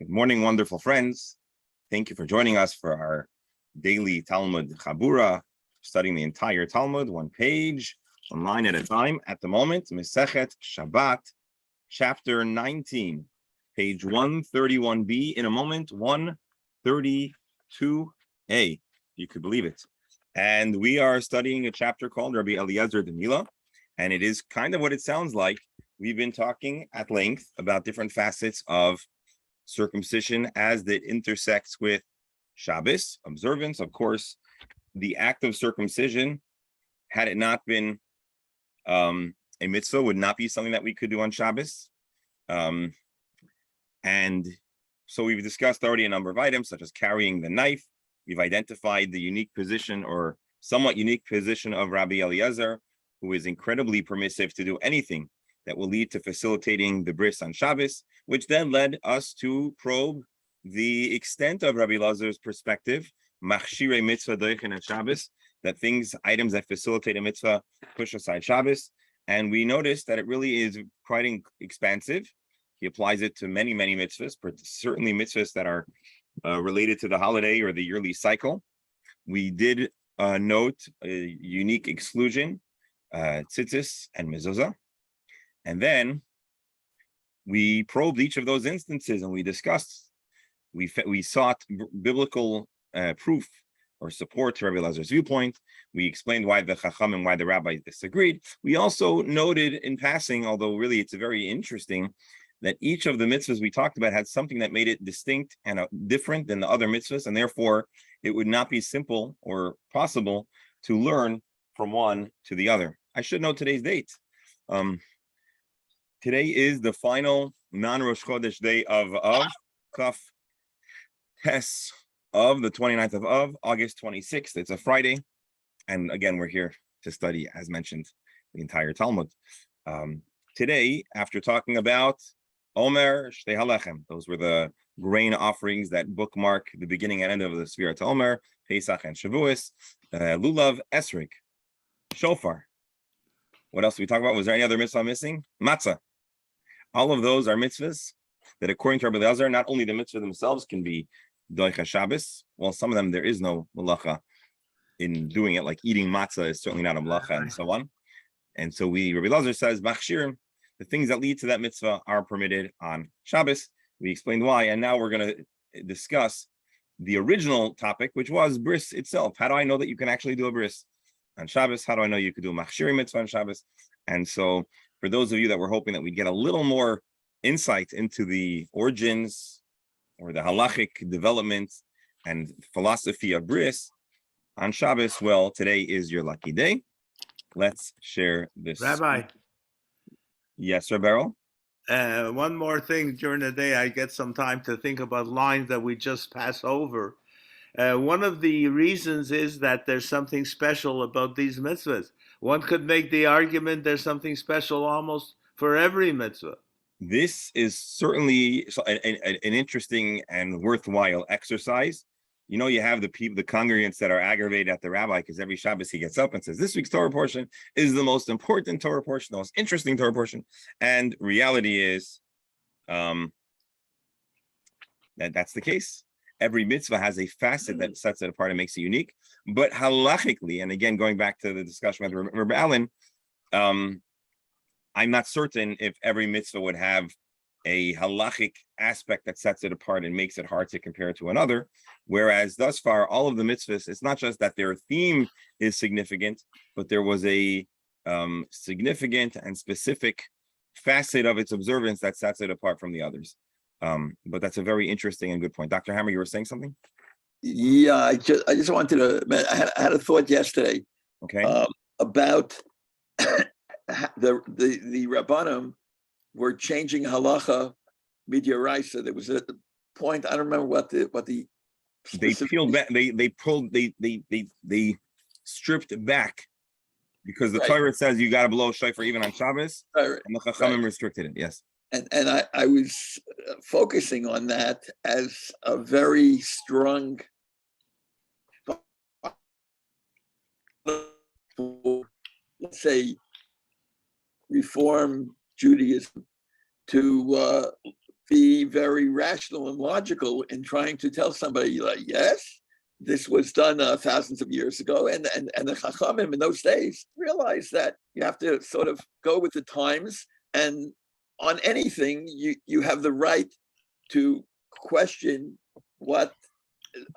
Good morning, wonderful friends. Thank you for joining us for our daily Talmud Chabura, studying the entire Talmud, one page, one line at a time. At the moment, Masechet Shabbat, chapter 19, page 131b. In a moment, 132a. You could believe it. And we are studying a chapter called Rabbi Eliezer de Mila, and it is kind of what it sounds like. We've been talking at length about different facets of circumcision as it intersects with Shabbos observance. Of course, the act of circumcision, had it not been a mitzvah, would not be something that we could do on Shabbos. And so we've discussed already a number of items, such as carrying the knife. We've identified the unique position or somewhat unique position of Rabbi Eliezer, who is incredibly permissive to do anything that will lead to facilitating the bris on Shabbos, which then led us to probe the extent of Rabbi Eliezer's perspective, machshirei mitzvah doichen at Shabbos, that items that facilitate a mitzvah push aside Shabbos. And we noticed that it really is quite expansive. He applies it to many, many mitzvahs, but certainly mitzvahs that are related to the holiday or the yearly cycle. We did note a unique exclusion, tzitzis and mezuzah. And then we probed each of those instances and we discussed, we sought biblical proof or support to Rabbi Eliezer viewpoint. We explained why the Chacham and why the rabbis disagreed. We also noted in passing, although really it's very interesting, that each of the mitzvahs we talked about had something that made it distinct and different than the other mitzvahs, and therefore it would not be simple or possible to learn from one to the other. I should note today's date. Today is the final non-Rosh Chodesh day of Kaf Tes of the 29th of August 26th. It's a Friday. And again, we're here to study, as mentioned, the entire Talmud. Today, after talking about Omer, Shtei Halechem, those were the grain offerings that bookmark the beginning and end of the Sfirat Omer, Pesach and Shavuos, Lulav, Esrik, Shofar. What else did we talk about? Was there any other mitzvah missing? Matzah. All of those are mitzvahs that, according to Rabbi Eliezer, not only the mitzvah themselves can be doicha Shabbos. Well, some of them there is no malacha in doing it, like eating matzah is certainly not a malacha, and so on. And so Rabbi Eliezer says, machshirim, the things that lead to that mitzvah are permitted on Shabbos. We explained why, and now we're going to discuss the original topic, which was bris itself. How do I know that you can actually do a bris on Shabbos? How do I know you could do a machshirim mitzvah on Shabbos? And so for those of you that were hoping that we'd get a little more insight into the origins or the halachic development and philosophy of bris on Shabbos, well, today is your lucky day. Let's share this. Rabbi. Yes, Rabbi Beryl? One more thing, during the day, I get some time to think about lines that we just pass over. One of the reasons is that there's something special about these mitzvahs. One could make the argument there's something special almost for every mitzvah. This is certainly an interesting and worthwhile exercise. You know, you have the congregants that are aggravated at the rabbi because every Shabbos he gets up and says, this week's Torah portion is the most important Torah portion, the most interesting Torah portion. And reality is that's the case. Every mitzvah has a facet that sets it apart and makes it unique. But halachically, and again, going back to the discussion with Rabbi Allen, I'm not certain if every mitzvah would have a halachic aspect that sets it apart and makes it hard to compare to another. Whereas thus far, all of the mitzvahs, it's not just that their theme is significant, but there was a significant and specific facet of its observance that sets it apart from the others. But that's a very interesting and good point. Dr. Hammer, you were saying something? Yeah, I just wanted to. I had a thought yesterday. Okay. About the Rabbanim were changing halacha midyoraisa. There was a point, I don't remember what the they peeled back. They stripped back because the Torah says you got to blow shofar even on Shabbos, and the Chachamim restricted it. Yes. And I was focusing on that as a very strong, let's say, Reform Judaism to be very rational and logical in trying to tell somebody, like, yes, this was done thousands of years ago, and the Chachamim in those days realized that you have to sort of go with the times, and on anything you have the right to question what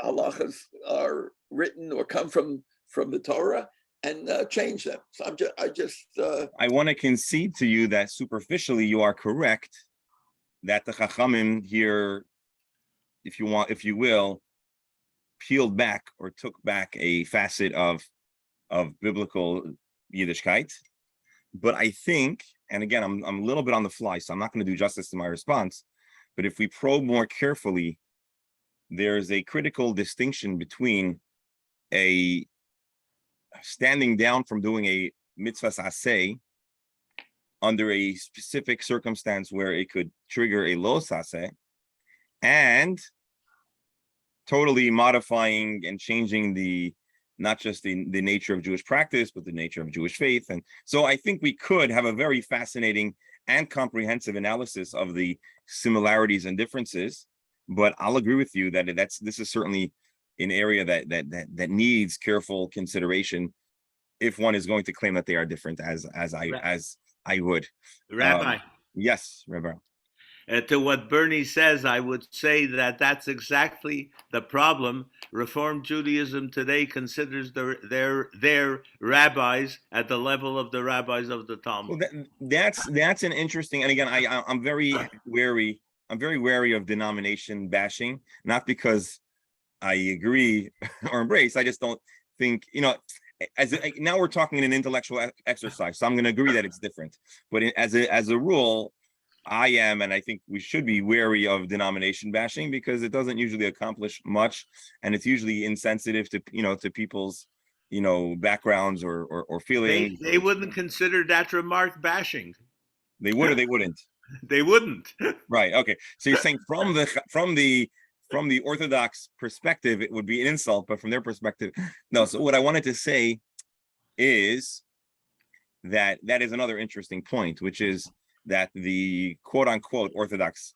halachas are written or come from the Torah and change them. So I want to concede to you that superficially you are correct, that the Chachamim here, if you will, peeled back or took back a facet of biblical Yiddishkeit. But I think, and again, I'm a little bit on the fly, so I'm not going to do justice to my response, but if we probe more carefully, there's a critical distinction between a standing down from doing a mitzvah aseh under a specific circumstance where it could trigger a lo aseh, and totally modifying and changing not just the nature of Jewish practice, but the nature of Jewish faith. And so I think we could have a very fascinating and comprehensive analysis of the similarities and differences. But I'll agree with you that this is certainly an area that needs careful consideration if one is going to claim that they are different, as I would. Rabbi. Yes, Rabbi. To what Bernie says, I would say that that's exactly the problem. Reform Judaism today considers their rabbis at the level of the rabbis of the Talmud. Well, that's an interesting. And again, I'm very wary. I'm very wary of denomination bashing, not because I agree or embrace. I just don't think, now we're talking in an intellectual exercise, so I'm going to agree that it's different. But as a rule, I am, and I think we should be wary of denomination bashing, because it doesn't usually accomplish much, and it's usually insensitive to to people's backgrounds or feelings. They wouldn't consider that remark bashing. They would or they wouldn't. They wouldn't. Right. Okay. So you're saying from the Orthodox perspective, it would be an insult, but from their perspective, no. So what I wanted to say is that is another interesting point, which is that the quote unquote Orthodox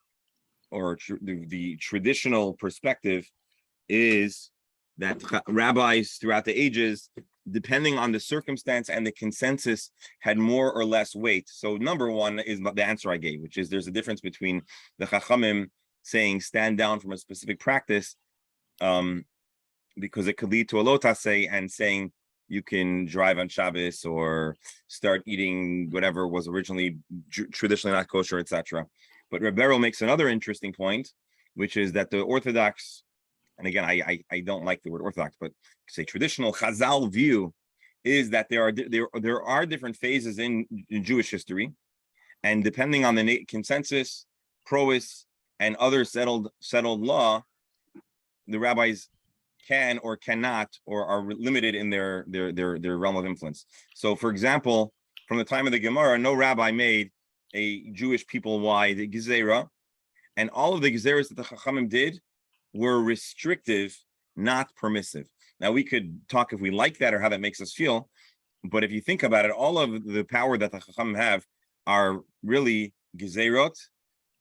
or the traditional perspective is that rabbis throughout the ages, depending on the circumstance and the consensus, had more or less weight. So number one is the answer I gave, which is there's a difference between the Chachamim saying stand down from a specific practice because it could lead to a lo taseh, and saying you can drive on Shabbos or start eating whatever was originally traditionally not kosher, etc. But Rebero makes another interesting point, which is that the Orthodox, and again, I don't like the word Orthodox, but say traditional Chazal view is that there are different phases in Jewish history, and depending on the consensus, prois, and other settled law, the rabbis can or cannot or are limited in their realm of influence. So, for example, from the time of the Gemara, no rabbi made a Jewish people-wide gezerah, and all of the gezeras that the Chachamim did were restrictive, not permissive. Now, we could talk if we like that or how that makes us feel, but if you think about it, all of the power that the Chachamim have are really gezerot,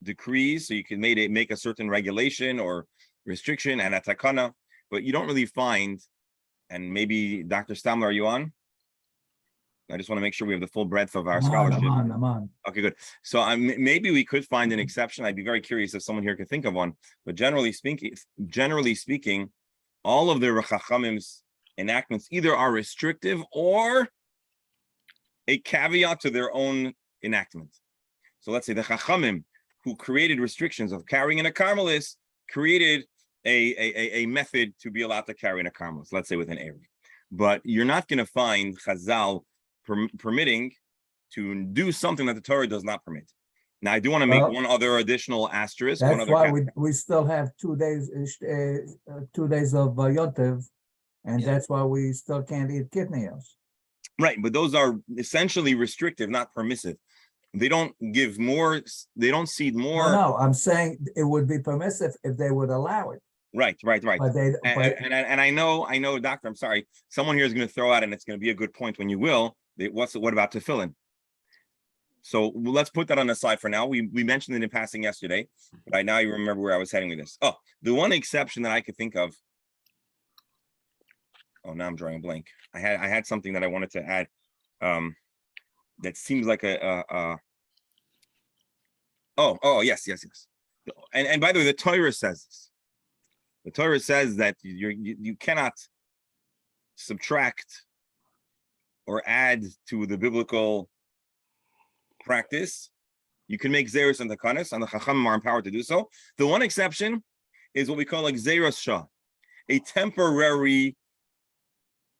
decrees, so you can make a certain regulation or restriction, and a takana, but you don't really find, and maybe Dr. Stamler, are you on? I just want to make sure we have the full breadth of our scholarship. I'm on. Okay, good. So maybe we could find an exception. I'd be very curious if someone here could think of one. But generally speaking, all of the Chachamim's enactments either are restrictive or a caveat to their own enactment. So let's say the Chachamim, who created restrictions of carrying in a carmelis, created a method to be allowed to carry in a carmelis, let's say with an Erev. But you're not going to find Chazal permitting to do something that the Torah does not permit. Now, I do want to make one other additional asterisk. That's why we still have 2 days, 2 days of Yotev, and that's why we still can't eat kidneys. Right, but those are essentially restrictive, not permissive. They don't give more. They don't cede more. No, I'm saying it would be permissive if they would allow it. Right. But And I know, Doctor, I'm sorry. Someone here is going to throw out, and it's going to be a good point when you will. What about tefillin? So let's put that on the side for now. We mentioned it in passing yesterday, but now you remember where I was heading with this. Oh, the one exception that I could think of. Oh, now I'm drawing a blank. I had something that I wanted to add. That seems like yes. And by the way, the Torah says this. The Torah says that you cannot subtract or add to the biblical practice. You can make Zeros and Takanis, and the Chachamim are empowered to do so. The one exception is what we call like Zeros Ch, a temporary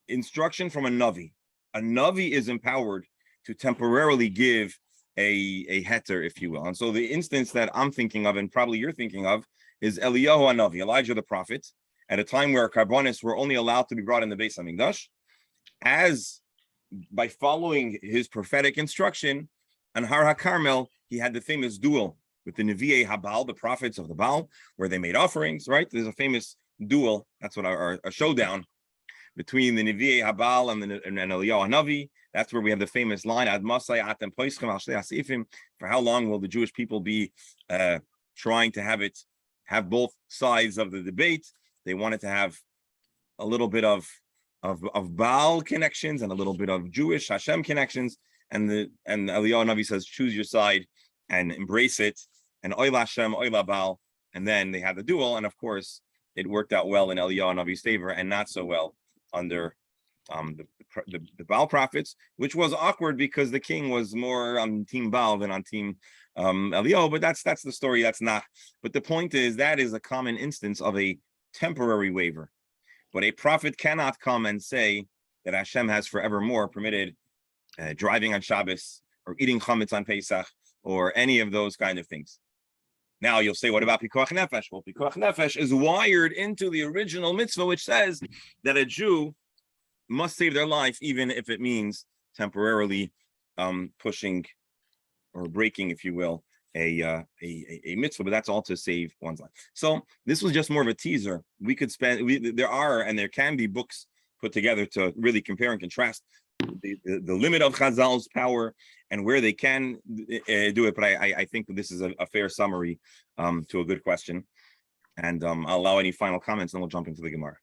instruction from a Navi. A Navi is empowered to temporarily give a heter, if you will. And so the instance that I'm thinking of, and probably you're thinking of, is Eliyahu Navi, Elijah the prophet, at a time where carbonis were only allowed to be brought in the Beis Hamikdash, as by following his prophetic instruction, on Har HaKarmel, he had the famous duel with the Nevi'ei Habal, the prophets of the Baal, where they made offerings, right? There's a famous duel, that's what a showdown between the Nevi'ei Habal and Eliyahu Navi. That's where we have the famous line, Ad Masai Atem Poischem Al Shnei Asifim. For how long will the Jewish people be trying to have both sides of the debate? They wanted to have a little bit of Baal connections and a little bit of Jewish Hashem connections. And Eliyahu Navi says, choose your side and embrace it. And Oil Hashem, Oil Baal. And then they had the duel. And of course, it worked out well in Eliyahu Navi's favor and not so well under the Baal prophets, which was awkward because the king was more on team Baal than on team Eliyahu. But that's the story. That's not. But the point is that is a common instance of a temporary waiver. But a prophet cannot come and say that Hashem has forevermore permitted driving on Shabbos or eating chametz on Pesach or any of those kind of things. Now you'll say, what about Pikuach Nefesh? Well, Pikuach Nefesh is wired into the original mitzvah, which says that a Jew must save their life, even if it means temporarily pushing or breaking, if you will, a mitzvah, but that's all to save one's life. So this was just more of a teaser. We could there can be books put together to really compare and contrast the limit of Chazal's power and where they can do it. But I think this is a fair summary to a good question. And I'll allow any final comments and we'll jump into the Gemara.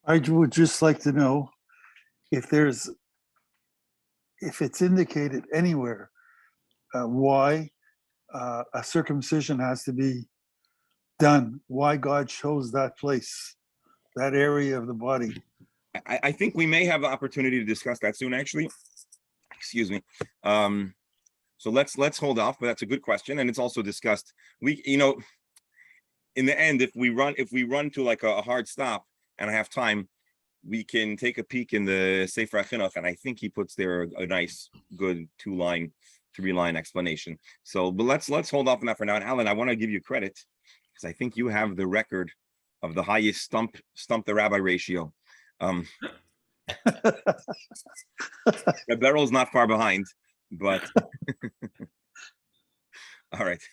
I would just like to know if it's indicated anywhere why a circumcision has to be done, why God chose that place, that area of the body. I think we may have the opportunity to discuss that soon, actually. Excuse me. So let's hold off, but that's a good question, and it's also discussed. In the end, if we run to like a hard stop, and I have time, we can take a peek in the Sefer HaChinuch, and I think he puts there a nice, good 3-line explanation. So, but let's hold off on that for now. And Alan, I want to give you credit because I think you have the record of the highest stump the rabbi ratio. The barrel's not far behind, but all right.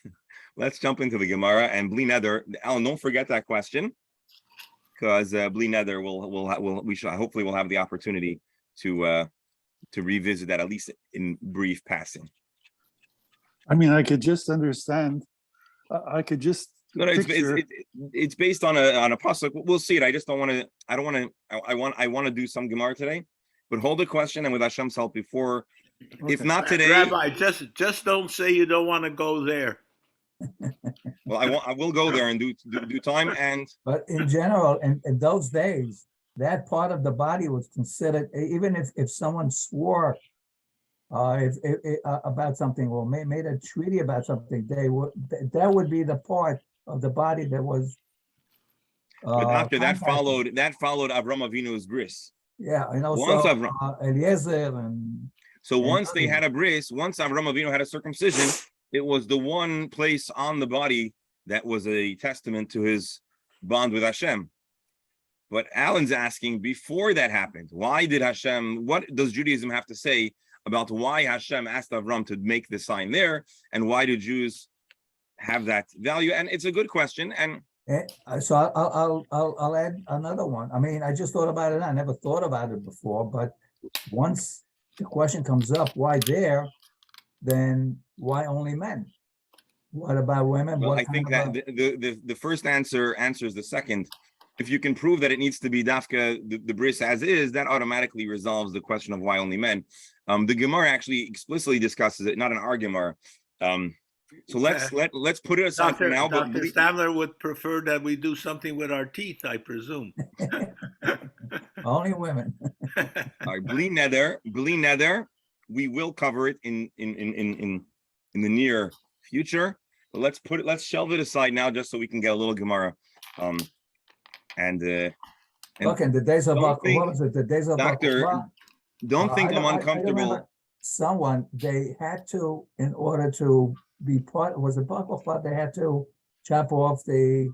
Let's jump into the Gemara and Bli Neder. Alan, don't forget that question, because Bli Neder hopefully we'll have the opportunity to revisit that, at least in brief passing. I mean, I could just understand. I could just. No, it's based on a pasuk. We'll see it. I just don't want to. I want to do some Gemara today, but hold the question, and with Hashem's help, before, Okay. if not today, Rabbi, just don't say you don't want to go there. Well, I will go there and do time. And But in general, in those days, that part of the body was considered, even if someone swore about something or made a treaty about something, that would be the part of the body that was. but after that contacted. followed Avram Avinu's bris. Yeah, and also Once Avram, Eliezer and. so and once they others. had a bris, once Avram Avinu had a circumcision, it was the one place on the body that was a testament to his bond with Hashem. But Alan's asking, before that happened, why did Hashem? What does Judaism have to say about why Hashem asked Avram to make the sign there, and why do Jews have that value? And it's a good question. And So I'll add another one. I mean, I just thought about it. I never thought about it before, but once the question comes up, why there? Then why only men? What about women? Well, What I kind think of that the first answer answers the second. If you can prove that it needs to be dafka the bris as is, that automatically resolves the question of why only men. The Gemara actually explicitly discusses it, not an argument. So let's put it aside for now. But Dr. Stamler would prefer that we do something with our teeth, I presume. only women? bli neder, we will cover it in the near future. But let's shelve it aside now, just so we can get a little Gemara. And Look, in the days of don't think, what was it? The days of Doctor, Bar don't think I'm I uncomfortable. remember someone, they had to, in order to be part, was it Bar Kochba, they had to chop off the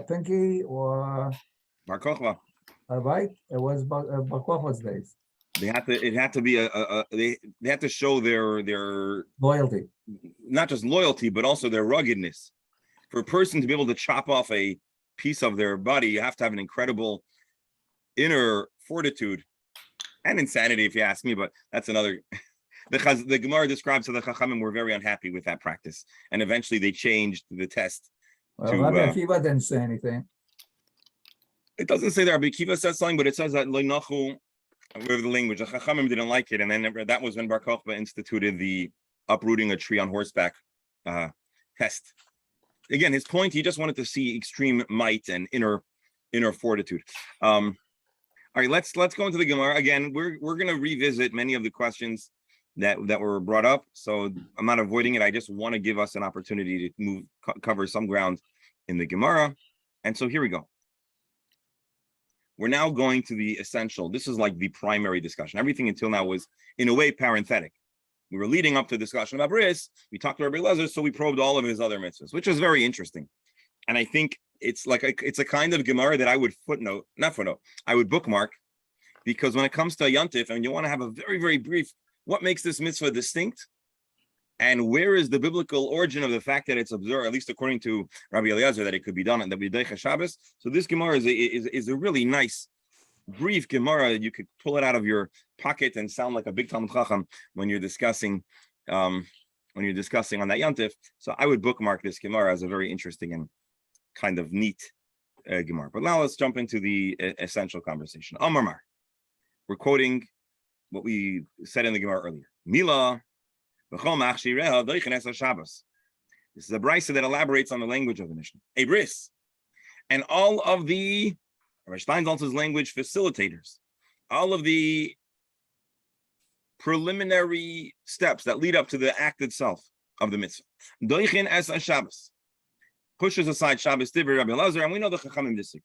pinky or, Bar Kochba. right? It was Bar Kochba's days. It had to be they had to show their Loyalty. not just loyalty, but also their ruggedness. For a person to be able to chop off a piece of their body, you have to have an incredible inner fortitude and insanity, if you ask me. But that's another. The Gemara describes how the Chachamim were very unhappy with that practice, and eventually they changed the test. Well, Rabbi Akiva didn't say anything. It doesn't say that Rabbi Akiva says something, but it says that Leinachu, whatever the language, the Chachamim didn't like it, and then that was when Bar Kochba instituted the uprooting a tree on horseback test. Again, his point, he just wanted to see extreme might and inner fortitude. All right, let's go into the Gemara. Again, we're going to revisit many of the questions that were brought up. So I'm not avoiding it. I just want to give us an opportunity to cover some ground in the Gemara. And so here we go. We're now going to the essential. This is like the primary discussion. Everything until now was, in a way, parenthetic. We were leading up to the discussion about bris. We talked to Rabbi Eliezer, so we probed all of his other mitzvahs, which was very interesting. And I think it's a kind of Gemara that I would I would bookmark, because when it comes to a Yontif, and you want to have a very, very brief, what makes this mitzvah distinct? And where is the biblical origin of the fact that it's observed, at least according to Rabbi Eliezer, that it could be done on the B'dei Shabbos? So this Gemara is a really nice, brief Gemara. You could pull it out of your pocket and sound like a big Talmud Chacham when you're discussing on that Yontif. So I would bookmark this Gemara as a very interesting and kind of neat Gemara. But now let's jump into the essential conversation. Amar Mar. We're quoting what we said in the Gemara earlier. Mila. This is a brisa that elaborates on the language of the Mishnah. A bris. And all of the Steinsaltz's language facilitators, all of the preliminary steps that lead up to the act itself of the mitzvah. Doichin es Shabbos. Pushes aside Shabbos Tivri Rabbi Eliezer, and we know the Chachamim disagree.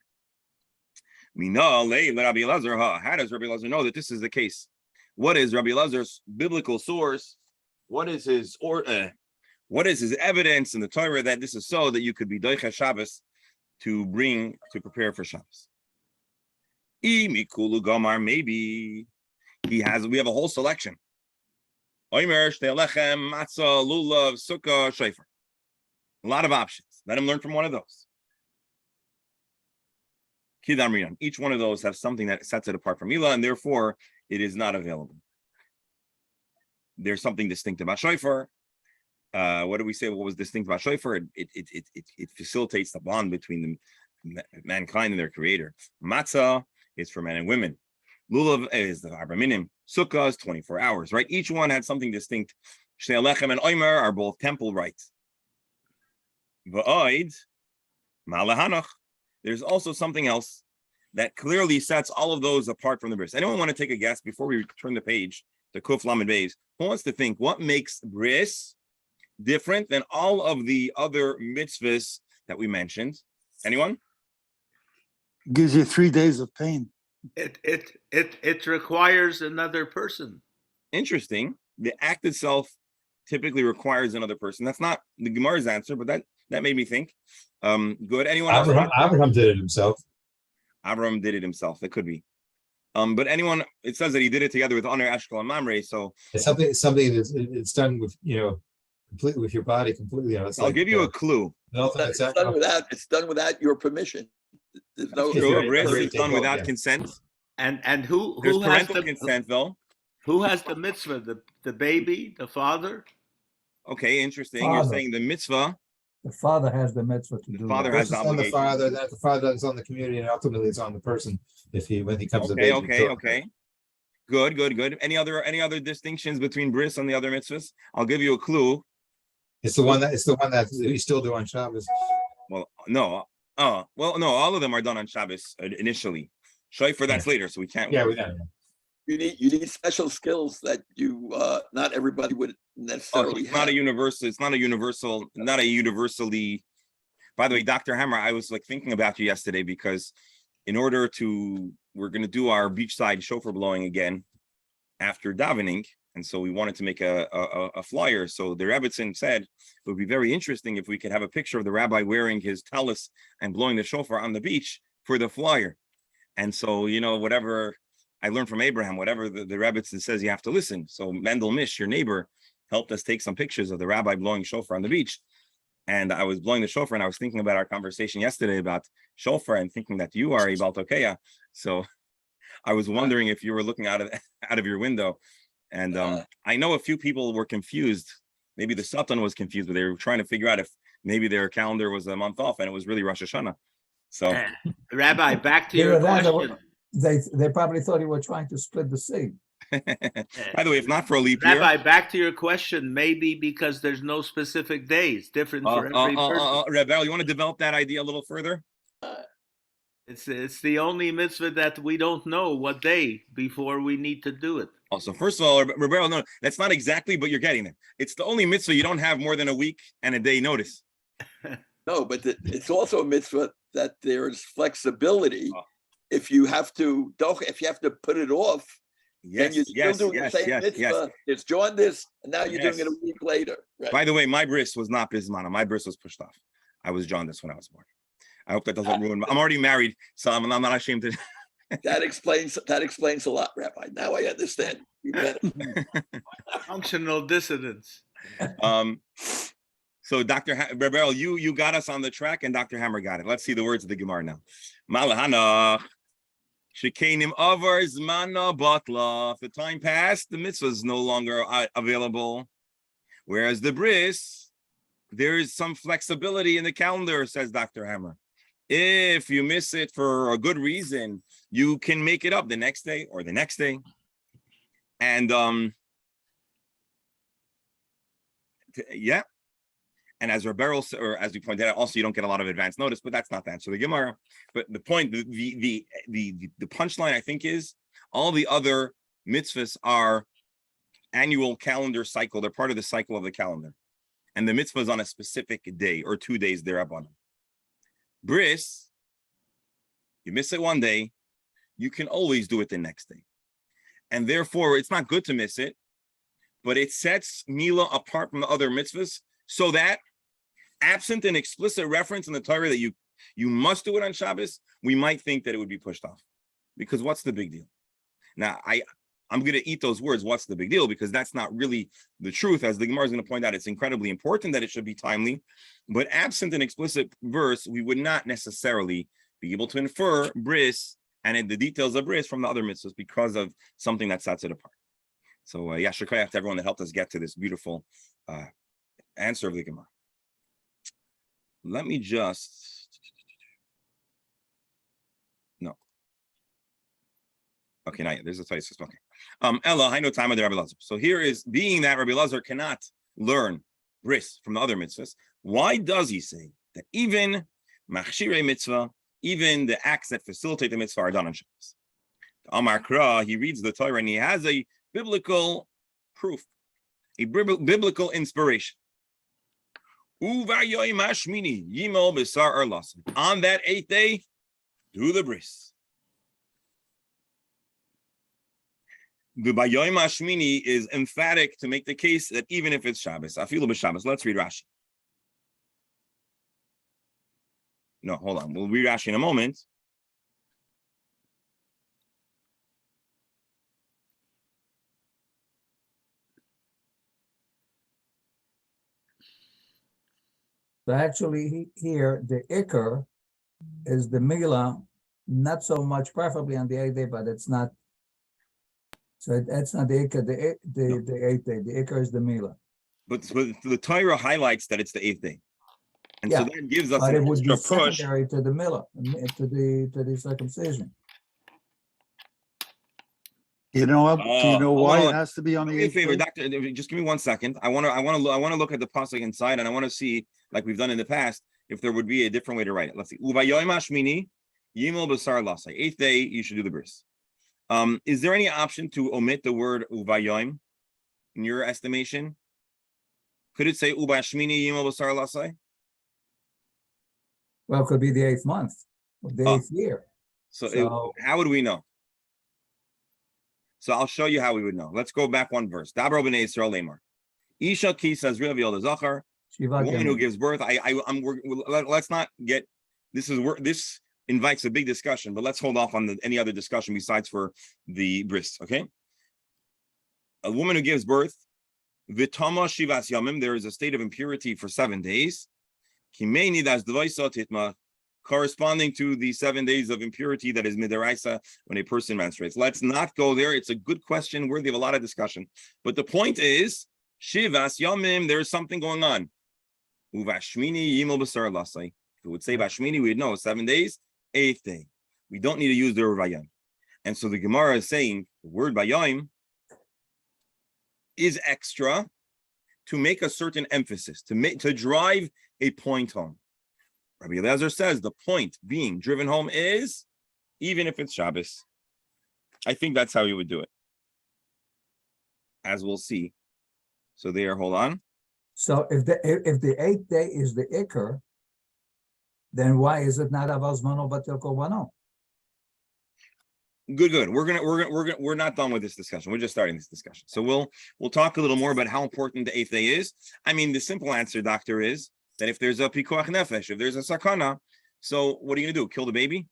Rabbi Eliezer, how does Rabbi Eliezer know that this is the case? What is Rabbi Eliezer's biblical source? What is his evidence in the Torah that this is so, that you could be doicha Shabbos to prepare for Shabbos? Maybe we have a whole selection. Oimer, shtelechem, matzah, lulav, sukkah, shofar. A lot of options. Let him learn from one of those. Kidam. Each one of those have something that sets it apart from Milah, and therefore it is not available. There's something distinct about shofar. What do we say? What was distinct about shofar? It facilitates the bond between mankind and their creator. Matzah is for men and women. Lulav is the Arba Minim. Sukkah is 24 hours, right? Each one had something distinct. Shnei Lechem and Omer are both temple rites. Va'oid, Malahanach. There's also something else that clearly sets all of those apart from the bris. Anyone want to take a guess before we turn the page to Kuf Lamed Beis? Who wants to think what makes bris different than all of the other mitzvahs that we mentioned? Anyone? Gives you 3 days of pain. It requires another person. Interesting. The act itself typically requires another person. That's not the Gemara's answer, but that made me think. Good. Anyone else? Abraham did it himself. Abraham did it himself. It could be. But anyone, it says that he did it together with Honor, Eshkol, and Mamre. So it's something that's it's done with, completely with your body, completely. I'll give you a clue. It's done without your permission. There's no True, a bris is done without consent. And who There's has parental to consent though. Who has the mitzvah? The baby, the father? Okay, interesting. You're Father. saying the mitzvah, The father has the mitzvah to The do father that. has First it's on the obligation. father, then if the father, then it's on the community, and ultimately it's on the person when he comes of okay, age. okay, okay. Good. Any other distinctions between bris and the other mitzvahs? I'll give you a clue. It's the one that we still do on Shabbos. Well, no. Well, no, all of them are done on Shabbos initially. Shofar, that's later, so we can't. Yeah, we know. You need special skills that you not everybody would necessarily It's not have. a universal. It's not a universally. By the way, Dr. Hammer, I was like thinking about you yesterday because we're going to do our beachside shofar blowing again after davening, and so we wanted to make a flyer. So the Rebbitzin said it would be very interesting if we could have a picture of the rabbi wearing his tallis and blowing the shofar on the beach for the flyer. And so, whatever I learned from Abraham, whatever the Rebbitzin says, you have to listen. So Mendel Mish, your neighbor, helped us take some pictures of the rabbi blowing shofar on the beach. And I was blowing the shofar, and I was thinking about our conversation yesterday about shofar and thinking that you are a Baltokeya. So I was wondering if you were looking out of your window. And I know a few people were confused. Maybe the Sultan was confused, but they were trying to figure out if maybe their calendar was a month off and it was really Rosh Hashanah. So, Rabbi, back to Either your that or question. they probably thought you were trying to split the sea. by the way, if not for a leap year, Rabbi, back to your question. Maybe because there's no specific days, different for every person. Rebel, you want to develop that idea a little further? It's the only mitzvah that we don't know what day before we need to do it. Also, first of all, Rebel, no, that's not exactly, but you're getting there. It's the only mitzvah you don't have more than a week and a day notice. No, but it's also a mitzvah that there's flexibility. If you have to put it off, then you're still doing the same mitzvah. It's jaundice, and now you're doing it a week later. Right? By the way, my bris was not bismana. My bris was pushed off. I was jaundice when I was born. I hope that doesn't ruin. I'm already married, so I'm not ashamed to. That explains a lot, Rabbi. Now I understand. You get it. Functional dissonance. So Dr. Rebel, you got us on the track, and Dr. Hammer got it. Let's see the words of the Gemara now. Malahana. Shekeinim avar zmana batla. If the time passed, the mitzvah is no longer available. Whereas the bris, there is some flexibility in the calendar, says Dr. Hammer. If you miss it for a good reason, you can make it up the next day or the next day. And yeah. And as Rebel, or as we pointed out, also you don't get a lot of advance notice, but that's not the answer to the Gemara. But the point, the punchline, I think, is all the other mitzvahs are annual calendar cycle. They're part of the cycle of the calendar, and the mitzvah is on a specific day or 2 days thereupon. Bris, you miss it one day, you can always do it the next day, and therefore it's not good to miss it, but it sets Mila apart from the other mitzvahs. So that, absent an explicit reference in the Torah that you must do it on Shabbos, we might think that it would be pushed off. Because what's the big deal? Now, I'm going to eat those words, what's the big deal? Because that's not really the truth. As the Gemara is going to point out, it's incredibly important that it should be timely. But absent an explicit verse, we would not necessarily be able to infer bris and the details of bris from the other mitzvahs because of something that sets it apart. So, yasher koyach to everyone that helped us get to this beautiful answer of the Gemara. Let me just okay, now there's a place. Okay. Ella, I know time of the Rabbi Lazar. So here is being that Rabbi Lazar cannot learn bris from the other mitzvahs. Why does he say that even machshirei mitzvah, even the acts that facilitate the mitzvah are done on Shabbos? Amar Kra, he reads the Torah and he has a biblical proof, a biblical inspiration. On that 8th day, do the bris. The Bayoim Hashmini is emphatic to make the case that even if it's Shabbos, afilu b'Shabbos. Let's read Rashi. No, hold on. We'll read Rashi in a moment. So actually here, the Iker is the Mila, not so much preferably on the 8th day, but it's not So that's not the Ikar, the 8th day. The Ikar is the Mila. But the Torah highlights that it's the 8th day. And so Yeah, that gives us But it an would be extra push. secondary to the Mila, to the circumcision. You know, do you know hold why on. it has to be on Do the me a 8th favor, day? doctor. Just give me 1 second. I want to look at the pasuk inside, and I want to see, like we've done in the past, if there would be a different way to write it. Let's see. Uvayoim Hashmini, Yimel Basar Lasai. 8th day, you should do the bris. Is there any option to omit the word uvayoim in your estimation? Could it say Ubashmini Yimel Basar Lasai? Well, it could be the 8th month, of the 8th year. So how would we know? So I'll show you how we would know. Let's go back one verse. Dabro b'nei Yisrael lemar. Isha ki says real the zachar. The woman who gives birth. Let's not get. This invites a big discussion, but let's hold off on any other discussion besides for the bris. Okay. A woman who gives birth. Vitama shivas yamim. There is a state of impurity for 7 days. Kimeini das dvaisa titma. Corresponding to the 7 days of impurity that is midaraisa when a person menstruates. Let's not go there. It's a good question, worthy of a lot of discussion. But the point is, Shivas Yamim, there's something going on. Uvashmini Yimel Basar Lasai. If it would say Bashmini, we'd know 7 days, 8th day. We don't need to use the word Vayim. And so the Gemara is saying the word Vayim is extra to make a certain emphasis, to drive a point home. Rabbi Eliezer says the point being driven home is, even if it's Shabbos. I think that's how he would do it, as we'll see. So there, hold on. So if the 8th day is the Ikar, then why is it not Avaz Mano Batil Korbano? Good. We're not done with this discussion. We're just starting this discussion. So we'll talk a little more about how important the 8th day is. I mean, the simple answer, doctor, is that if there's a pikuach nefesh, if there's a sakana, so what are you gonna do? Kill the baby?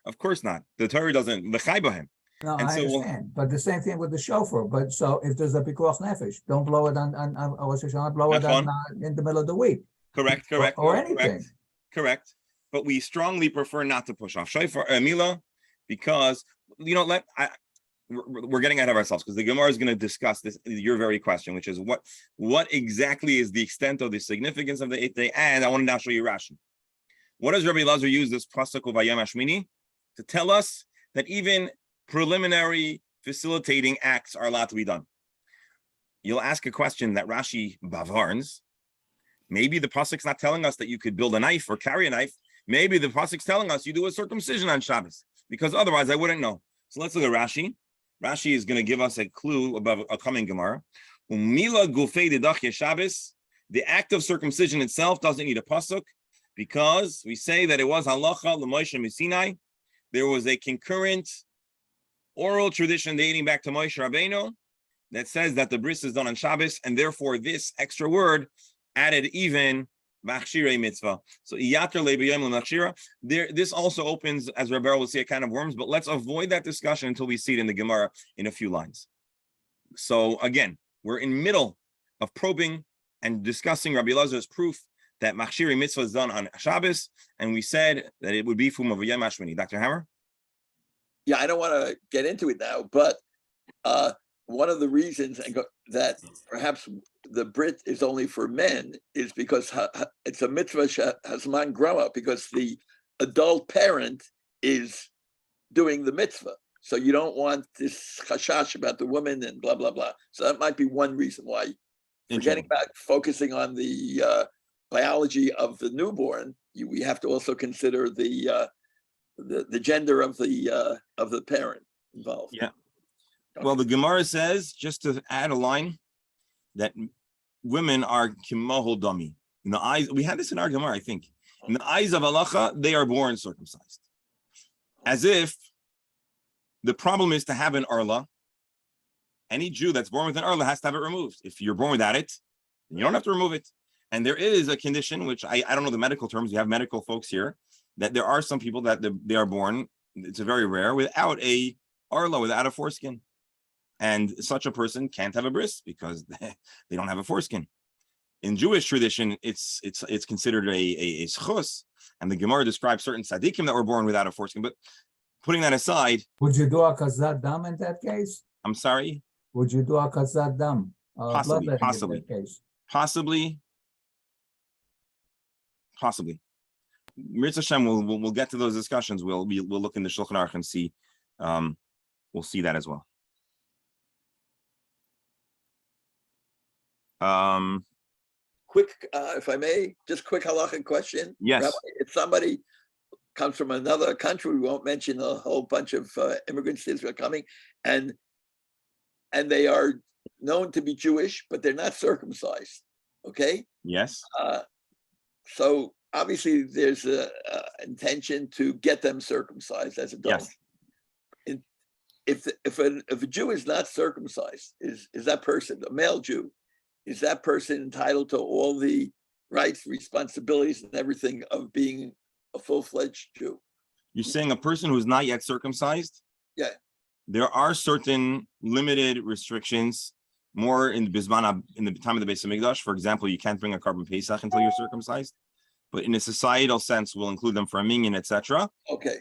Of course not. The Torah doesn't l'chai b'hem. No, And I so understand. But the same thing with the shofar. But so if there's a pikuach nefesh, don't blow it on Rosh Hashanah, blow it on in the middle of the week. Correct. Or anything. Correct. But we strongly prefer not to push off shofar Mila, because we're getting ahead of ourselves, because the Gemara is going to discuss this, your very question, which is what exactly is the extent of the significance of the 8th day. And I want to now show you Rashi. What does Rabbi Eliezer use this pasuk of Vayam Hashmini to tell us that even preliminary facilitating acts are allowed to be done? You'll ask a question that Rashi bavarns. Maybe the pasuk's not telling us that you could build a knife or carry a knife. Maybe the pasuk's telling us you do a circumcision on Shabbos, because otherwise I wouldn't know. So let's look at Rashi. Rashi is going to give us a clue about a coming Gemara. Umila gufei dedachya Shabbos. The act of circumcision itself doesn't need a pasuk, because we say that it was halacha l'Moshe Misinai. There was a concurrent oral tradition dating back to Moshe Rabbeinu that says that the bris is done on Shabbos, and therefore this extra word added even machshirei mitzvah. So iyater le'b'yom l'machshira. This also opens, as Rabbi will see, a can of worms, but let's avoid that discussion until we see it in the Gemara in a few lines. So again, we're in middle of probing and discussing Rabbi Elazar's proof that machshirei mitzvah is done on Shabbos, and we said that it would be from a Vayam Hashmini. Dr. Hammer? Yeah, I don't want to get into it now, but one of the reasons that perhaps the Brit is only for men is because it's a mitzvah hazman grama, because the adult parent is doing the mitzvah. So you don't want this chashash about the woman and blah, blah, blah. So that might be one reason why. Forgetting about focusing on the biology of the newborn, we have to also consider the gender of the parent involved. Yeah. Well, the Gemara says, just to add a line, that women are kimohol dami. In the eyes, we had this in our Gemara, I think. In the eyes of halacha, they are born circumcised. As if the problem is to have an arla. Any Jew that's born with an arla has to have it removed. If you're born without it, then you don't have to remove it. And there is a condition, which I don't know the medical terms, we have medical folks here, that there are some people that they are born, it's a very rare, without a arla, without a foreskin. And such a person can't have a bris because they don't have a foreskin. In Jewish tradition, it's considered a schus, and the Gemara describes certain tzaddikim that were born without a foreskin. But putting that aside, would you do a kazat dam in that case? I'm sorry. Would you do akasat dam? Possibly, Bloodletting possibly. in that case? Possibly. Mirza Hashem, we'll get to those discussions. We'll look in the Shulchan Aruch and see. We'll see that as well. Quick, if I may, just quick halachic question. Yes. Rabbi, if somebody comes from another country, we won't mention a whole bunch of immigrants to Israel coming, and they are known to be Jewish, but they're not circumcised. Okay. Yes. So obviously there's a intention to get them circumcised as adults. Yes. If a Jew is not circumcised, is that person, a male Jew, is that person entitled to all the rights, responsibilities, and everything of being a full-fledged Jew? You're saying a person who's not yet circumcised? Yeah. There are certain limited restrictions, more in the Bismana, in the time of the Beis Hamikdash. For example, you can't bring a carbon Pesach until you're circumcised. But in a societal sense, we'll include them for a minyan, etc. Okay.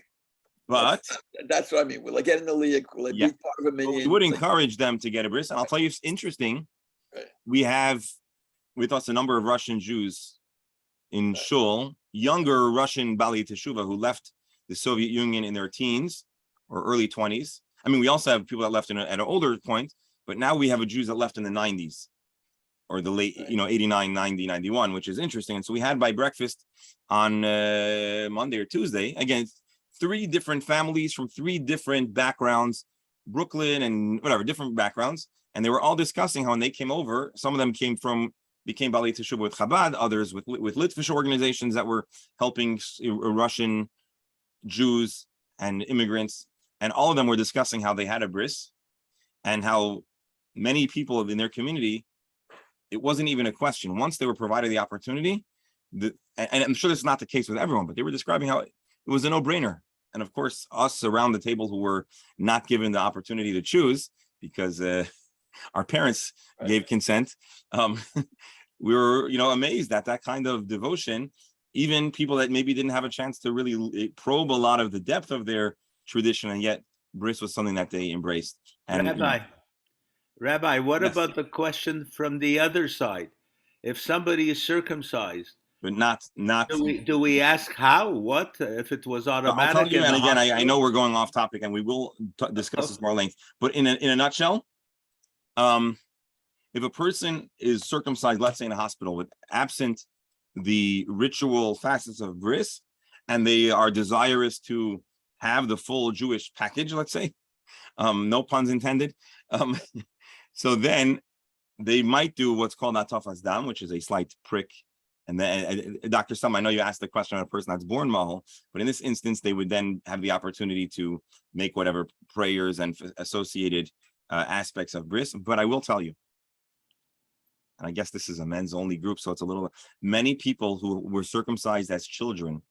But that's what I mean. Will I get in the league? Will I be part of a minyan? we would encourage them to get a bris. And I'll tell you, it's interesting. Right. We have with us a number of Russian Jews in Shul, younger Russian Bali Teshuvah who left the Soviet Union in their teens or early 20s. I mean, we also have people that left at an older point, but now we have a Jews that left in the 90s or the late, 89, 90, 91, which is interesting. And so we had by breakfast on Monday or Tuesday, again, 3 different families from 3 different backgrounds, Brooklyn and whatever, different backgrounds. And they were all discussing how when they came over, some of them became Bali Teshuvah with Chabad, others with Litvish organizations that were helping Russian Jews and immigrants. And all of them were discussing how they had a bris and how many people in their community, it wasn't even a question. Once they were provided the opportunity, and I'm sure this is not the case with everyone, but they were describing how it was a no-brainer. And of course, us around the table who were not given the opportunity to choose because our parents gave consent, we were, amazed at that kind of devotion. Even people that maybe didn't have a chance to really probe a lot of the depth of their tradition, and yet bris was something that they embraced. And Rabbi, what Yes. about the question from the other side? If somebody is circumcised, but not. do we ask how? What if it was automatic? I'll tell you, in and the again, I hospital? know we're going off topic, and we will discuss this more length. But in a nutshell, if a person is circumcised, let's say in a hospital, with absent the ritual facets of bris, and they are desirous to have the full Jewish package, let's say, no puns intended. So then they might do what's called atafas dam, which is a slight prick. And then, Dr. Sum, I know you asked the question on a person that's born mahal, but in this instance, they would then have the opportunity to make whatever prayers and associated aspects of bris. But I will tell you, and I guess this is a men's only group, so it's many people who were circumcised as children,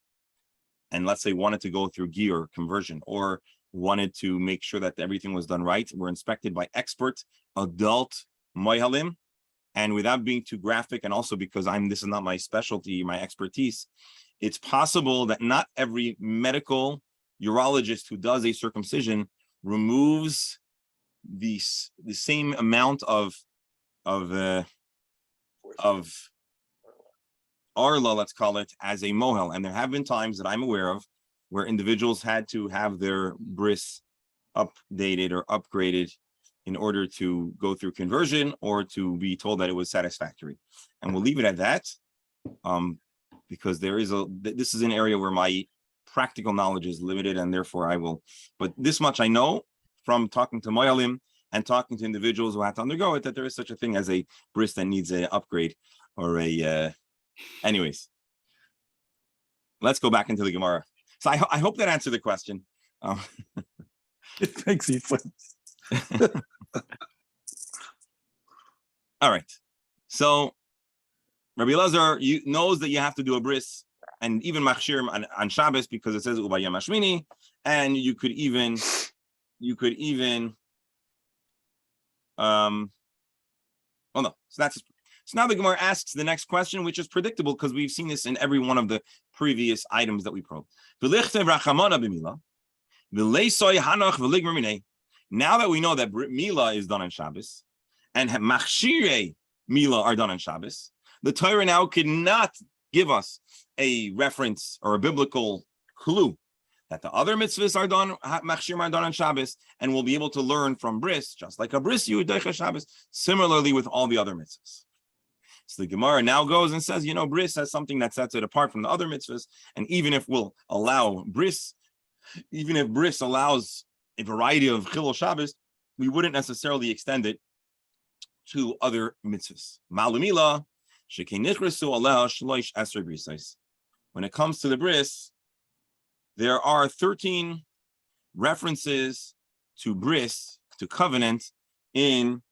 and let's say wanted to go through gear conversion or wanted to make sure that everything was done right, were inspected by expert adult mohalim. And without being too graphic, and also because this is not my specialty, my expertise, it's possible that not every medical urologist who does a circumcision removes the same amount of arla, let's call it, as a mohel. And there have been times that I'm aware of where individuals had to have their bris updated or upgraded in order to go through conversion or to be told that it was satisfactory. And we'll leave it at that, because this is an area where my practical knowledge is limited, and therefore I will, but this much I know from talking to moyalim and talking to individuals who have to undergo it, that there is such a thing as a bris that needs an upgrade or anyways. Let's go back into the Gemara. So I hope that answered the question. It makes me fun. All right. So Rabbi Elazar knows that you have to do a bris, and even machshir on Shabbos, because it says ubayam hashmini, and you could even so now the Gemara asks the next question, which is predictable because we've seen this in every one of the previous items that we probed. Now that we know that Brit Mila is done on Shabbos and Machshirei Mila are done on Shabbos, the Torah now cannot give us a reference or a biblical clue that the other mitzvahs are done, Machshirim are done on Shabbos, and we'll be able to learn from bris, just like a bris you would do Shabbos, similarly with all the other mitzvahs. So the Gemara now goes and says, bris has something that sets it apart from the other mitzvahs, and even if we'll allow bris, even if bris allows a variety of chilul Shabbos, we wouldn't necessarily extend it to other mitzvahs. Malumila, shekenichresu aleh shloish esrei brisais. When it comes to the bris, there are 13 references to bris, to covenant, in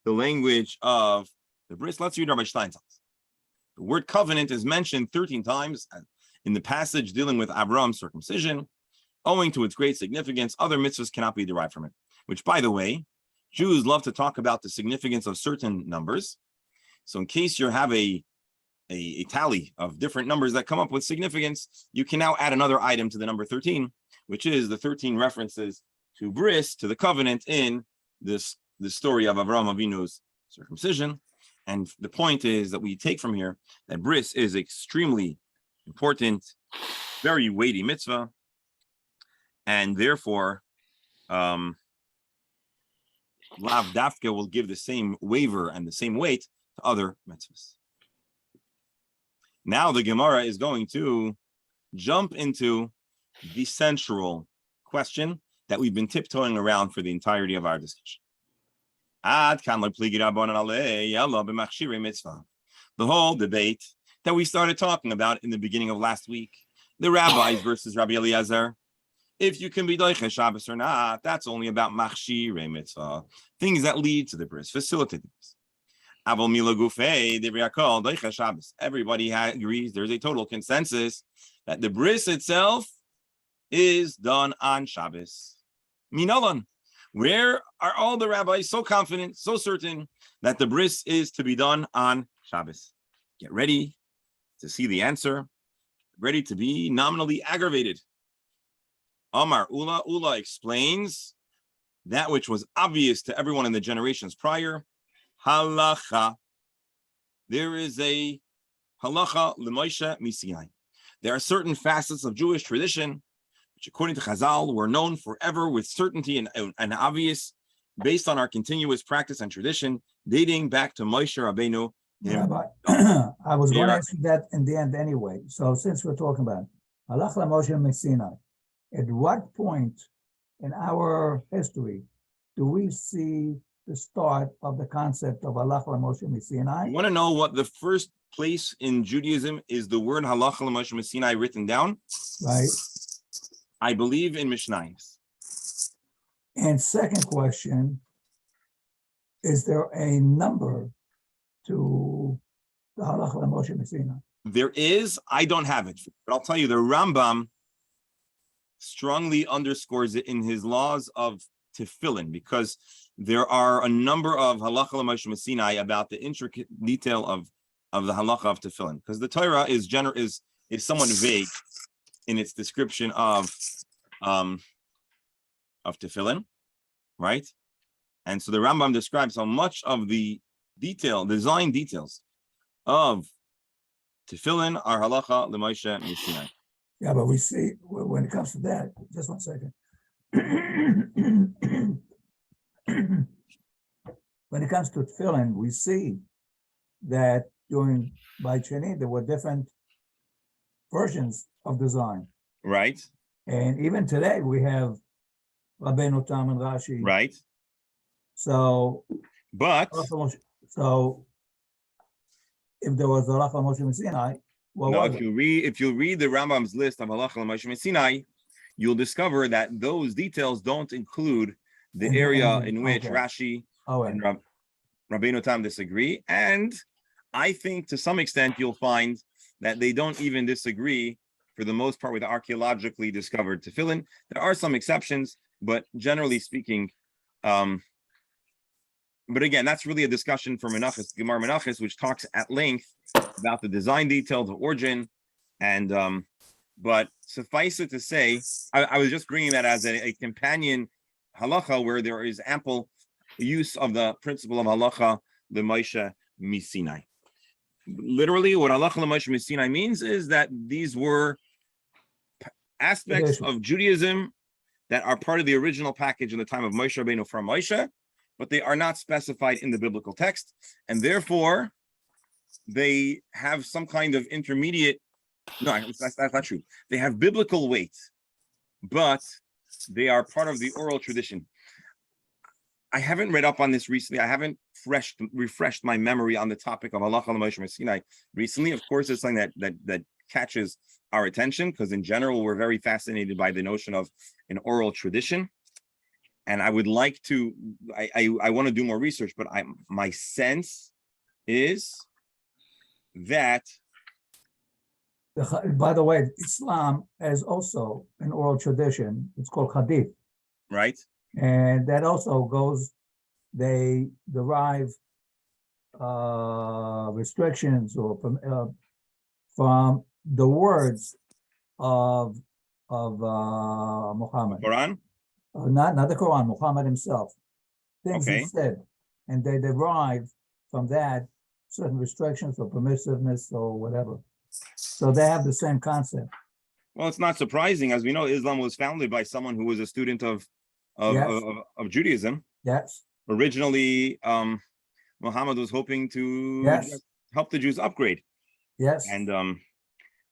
the language of the bris. Let's read Rabbi Stein's. The word covenant is mentioned 13 times in the passage dealing with Avram's circumcision. Owing to its great significance, other mitzvahs cannot be derived from it, which, by the way, Jews love to talk about the significance of certain numbers. So in case you have a tally of different numbers that come up with significance, you can now add another item to the number 13, which is the 13 references to bris, to the covenant in the story of Avraham Avinu's circumcision. And the point is that we take from here that bris is extremely important, very weighty mitzvah, and therefore Lav Dafka will give the same waiver and the same weight to other mitzvahs. Now the Gemara is going to jump into the central question that we've been tiptoeing around for the entirety of our discussion. The whole debate that we started talking about in the beginning of last week, the rabbis versus Rabbi Eliezer, if you can be doiche Shabbos or not, that's only about machshirei mitzvah, things that lead to the bris, facilitate the bris. Everybody agrees, there's a total consensus that the bris itself is done on Shabbos. Minalan, where are all the rabbis so confident, so certain that the bris is to be done on Shabbos? Get ready to see the answer, ready to be nominally aggravated. Amar Ula explains that which was obvious to everyone in the generations prior. Halacha. There is a halacha l'Moshe Misinai. There are certain facets of Jewish tradition which, according to Chazal, were known forever with certainty and obvious, based on our continuous practice and tradition, dating back to Moshe Rabbeinu. Rabbi, I was going to ask you that in the end anyway. So since we're talking about halacha l'Moshe Misinai, at what point in our history do we see the start of the concept of halacha l'Moshe Misinai? You want to know what the first place in Judaism is the word halacha l'Moshe Misinai written down? Right. I believe in Mishnayos. And second question, is there a number to the halacha l'Moshe Misinai? There is. I don't have it, but I'll tell you, the Rambam strongly underscores it in his laws of tefillin, because there are a number of halacha l'Moshe Misinai about the intricate detail of the halacha of tefillin, because the Torah is somewhat vague in its description of tefillin, right? And so the Rambam describes how much of the design details of tefillin are halacha l'Moshe Misinai. Yeah, but we see when it comes to that, just 1 second. When it comes to tefillin, we see that during Beit Sheni, there were different versions of design. Right. And even today, we have Rabbeinu Tam and Rashi. Right. So, But so if there was halacha l'Moshe Misinai, well, no, if you read the Rambam's list of halacha l'Moshe Misinai, you'll discover that those details don't include the area in which Rashi and Rabbeinu Tam disagree. And I think to some extent you'll find that they don't even disagree for the most part with archaeologically discovered tefillin. There are some exceptions, but generally speaking, but again, that's really a discussion for Menachos, Gemara Menachos, which talks at length about the design details, the origin, and but suffice it to say, I was just bringing that as a companion halacha where there is ample use of the principle of halacha l'Moshe misinai. Literally, what halacha l'Moshe misinai means is that these were aspects of Judaism that are part of the original package in the time of Moshe Rabbeinu from Moshe, but they are not specified in the biblical text, and therefore they have some kind of intermediate. No, that's not true. They have biblical weight, but they are part of the oral tradition. I haven't read up on this recently. I haven't refreshed my memory on the topic of halacha l'Moshe Sinai recently. Of course, it's something that catches our attention because in general, we're very fascinated by the notion of an oral tradition. And I would like to, I want to do more research, but my sense is that. By the way, Islam has also an oral tradition. It's called Hadith. Right. And that also goes, they derive restrictions or from the words of Muhammad. Quran? Not the Quran, Muhammad himself. Things Okay. he said. And they derive from that certain restrictions or permissiveness or whatever. So they have the same concept. Well, it's not surprising. As we know, Islam was founded by someone who was a student of Yes. Judaism. Yes. Originally, Muhammad was hoping to Yes. help the Jews upgrade. Yes.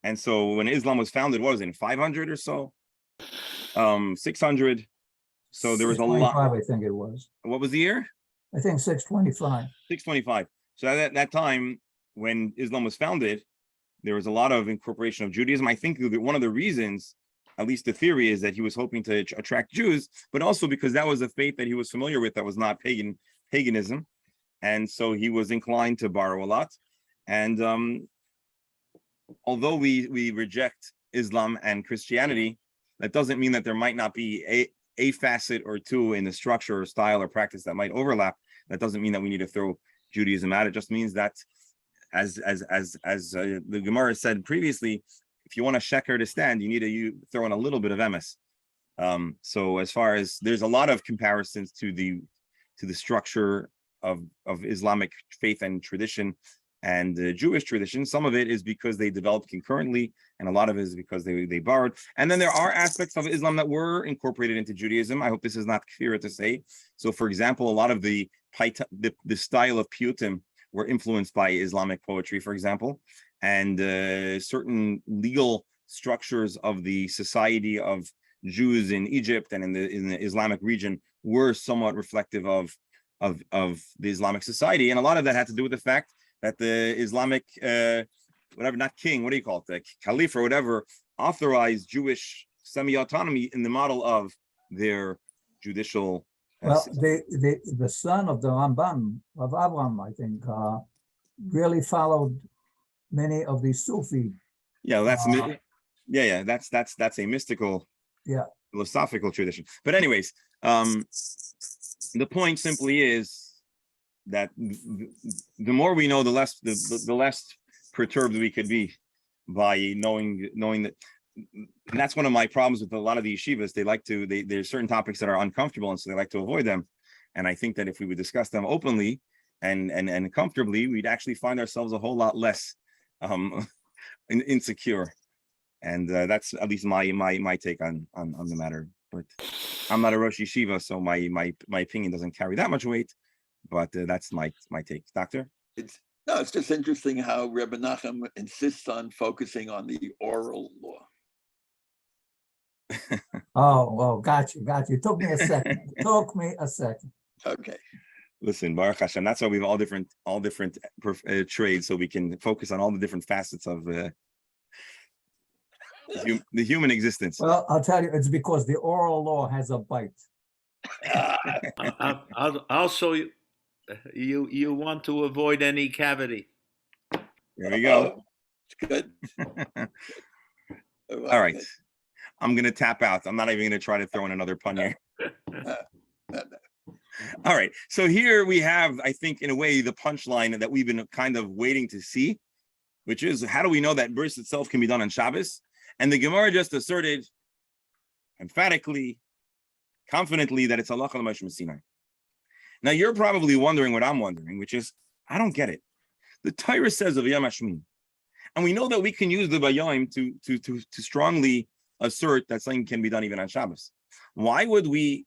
And so when Islam was founded, what was it, 500 or so? 600. So there was a lot. 625, I think it was. What was the year? I think 625. 625. So at that time, when Islam was founded, there was a lot of incorporation of Judaism. I think that one of the reasons, at least the theory, is that he was hoping to attract Jews, but also because that was a faith that he was familiar with that was not paganism. And so he was inclined to borrow a lot. And although we reject Islam and Christianity, that doesn't mean that there might not be a facet or two in the structure or style or practice that might overlap. That doesn't mean that we need to throw Judaism out. It just means that, as the Gemara said previously, if you want a sheker to stand, you need to throw in a little bit of emes. So as far as there's a lot of comparisons to the structure of Islamic faith and tradition and the Jewish tradition. Some of it is because they developed concurrently, and a lot of it is because they borrowed. And then there are aspects of Islam that were incorporated into Judaism. I hope this is not clear to say. So, for example, a lot of the style of piyutim were influenced by Islamic poetry, for example, and certain legal structures of the society of Jews in Egypt and in the Islamic region were somewhat reflective of the Islamic society. And a lot of that had to do with the fact that the Islamic, not king, what do you call it, the caliph or whatever, authorized Jewish semi-autonomy in the model of their judicial. Well, the son of the Rambam, of Abraham, I think, really followed many of the Sufi. Yeah, that's a mystical, philosophical tradition. But anyways, the point simply is that the more we know, the less perturbed we could be by knowing that. And that's one of my problems with a lot of the yeshivas. There's certain topics that are uncomfortable, and so they like to avoid them. And I think that if we would discuss them openly and comfortably, we'd actually find ourselves a whole lot less insecure. And that's at least my take on the matter. But I'm not a Rosh Yeshiva, so my opinion doesn't carry that much weight. But that's my take, Doctor. It's just interesting how Rebbe Nachum insists on focusing on the oral law. Oh, got you. It took me a second. Okay. Listen, Baruch Hashem, that's why we have all different trades, so we can focus on all the different facets of the human existence. Well, I'll tell you, it's because the oral law has a bite. I'll show you. You want to avoid any cavity. There we go. It's good. All right. I'm going to tap out. I'm not even going to try to throw in another pun here. All right. So here we have, I think, in a way, the punchline that we've been kind of waiting to see, which is, how do we know that bris itself can be done on Shabbos? And the Gemara just asserted emphatically confidently that it's halacha l'Moshe Sinai. Now you're probably wondering what I'm wondering, which is I don't get it. The Torah says of Yom Hashmini, and we know that we can use the Vayom to strongly assert that something can be done even on Shabbos. Why would we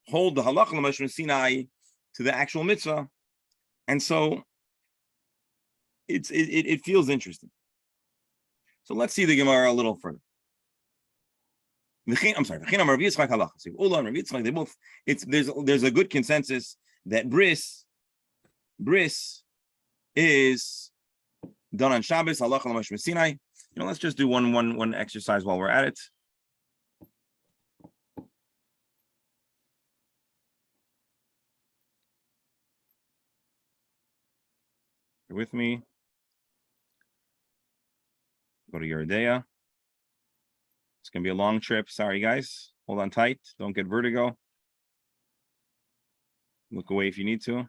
hold the halacha l'Moshe Sinai to the actual mitzvah? And so it feels interesting. So let's see the Gemara a little further. I'm sorry. They both. There's a good consensus that bris is done on Shabbos. Halacha l'Moshe Sinai. Let's just do one exercise while we're at it. You're with me. Go to Yeridea. It's going to be a long trip. Sorry, guys. Hold on tight. Don't get vertigo. Look away if you need to.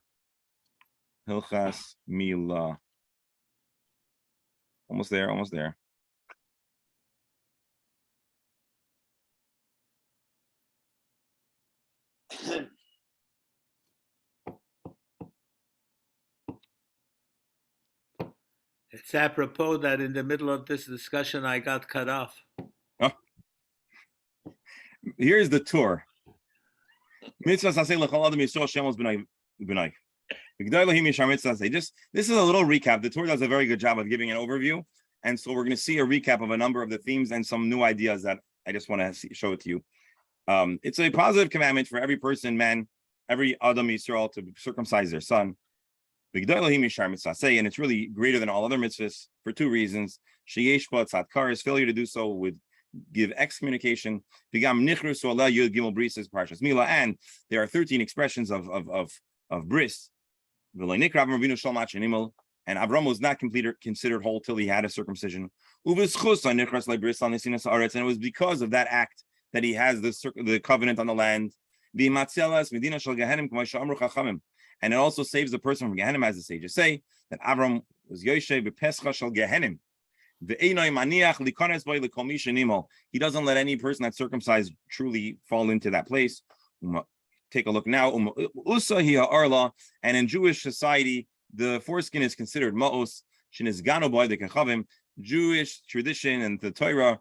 Hilchas Mila. Almost there, almost there. It's apropos that in the middle of this discussion, I got cut off. Oh. Here's the tour. This is a little recap. The tour does a very good job of giving an overview. And so we're going to see a recap of a number of the themes and some new ideas that I just want to show it to you. It's a positive commandment for every person, man, every Adam Yisrael to circumcise their son. And it's really greater than all other mitzvahs for two reasons. His failure to do so would give excommunication. And there are 13 expressions of bris. And Avram was not considered whole till he had a circumcision. And it was because of that act that he has the covenant on the land. And it also saves the person from Gehenna, as the sages say, that Avram was Yoshe b'Pescha shel Gehenim. He doesn't let any person that's circumcised truly fall into that place. Take a look now. And in Jewish society, the foreskin is considered ma'os. Jewish tradition and the Torah